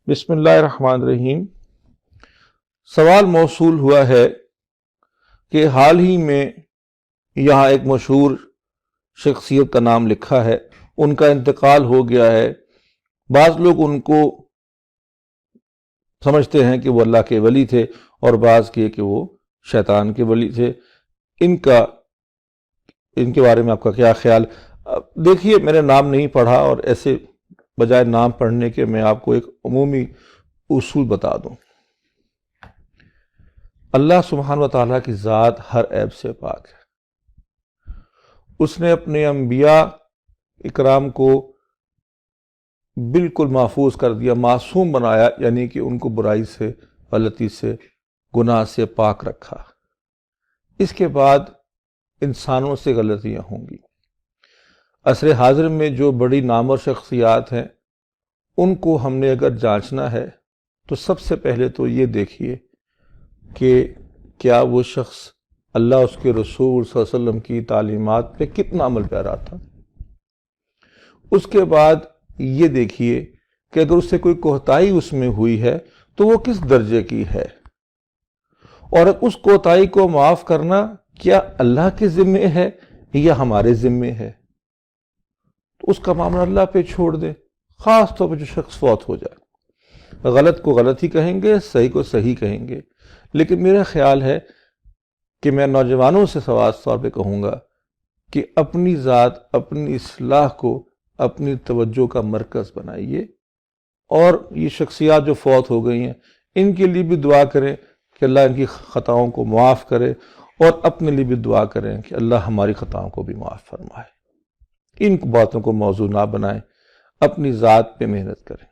بسم اللہ الرحمن الرحیم۔ سوال موصول ہوا ہے کہ حال ہی میں یہاں ایک مشہور شخصیت کا نام لکھا ہے، ان کا انتقال ہو گیا ہے۔ بعض لوگ ان کو سمجھتے ہیں کہ وہ اللہ کے ولی تھے اور بعض کہ وہ شیطان کے ولی تھے۔ ان کے بارے میں آپ کا کیا خیال؟ دیکھیے، میں نے نام نہیں پڑھا، اور ایسے بجائے نام پڑھنے کے میں آپ کو ایک عمومی اصول بتا دوں۔ اللہ سبحانہ و تعالیٰ کی ذات ہر عیب سے پاک ہے۔ اس نے اپنے انبیاء اکرام کو بالکل محفوظ کر دیا، معصوم بنایا، یعنی کہ ان کو برائی سے، غلطی سے، گناہ سے پاک رکھا۔ اس کے بعد انسانوں سے غلطیاں ہوں گی۔ عصر حاضر میں جو بڑی نامور شخصیات ہیں، ان کو ہم نے اگر جانچنا ہے تو سب سے پہلے تو یہ دیکھیے کہ کیا وہ شخص اللہ اس کے رسول صلی اللہ علیہ وسلم کی تعلیمات پہ کتنا عمل پیرا تھا۔ اس کے بعد یہ دیکھیے کہ اگر اس سے کوئی کوتاہی اس میں ہوئی ہے تو وہ کس درجے کی ہے، اور اس کوتاہی کو معاف کرنا کیا اللہ کے ذمے ہے یا ہمارے ذمے ہے، تو اس کا معاملہ اللہ پہ چھوڑ دیں۔ خاص طور پہ جو شخص فوت ہو جائے، غلط کو غلط ہی کہیں گے، صحیح کو صحیح کہیں گے۔ لیکن میرا خیال ہے کہ میں نوجوانوں سے خاص طور پہ کہوں گا کہ اپنی ذات، اپنی اصلاح کو اپنی توجہ کا مرکز بنائیے، اور یہ شخصیات جو فوت ہو گئی ہیں ان کے لیے بھی دعا کریں کہ اللہ ان کی خطاؤں کو معاف کرے، اور اپنے لیے بھی دعا کریں کہ اللہ ہماری خطاؤں کو بھی معاف فرمائے۔ ان باتوں کو موضوع نہ بنائیں، اپنی ذات پہ محنت کریں۔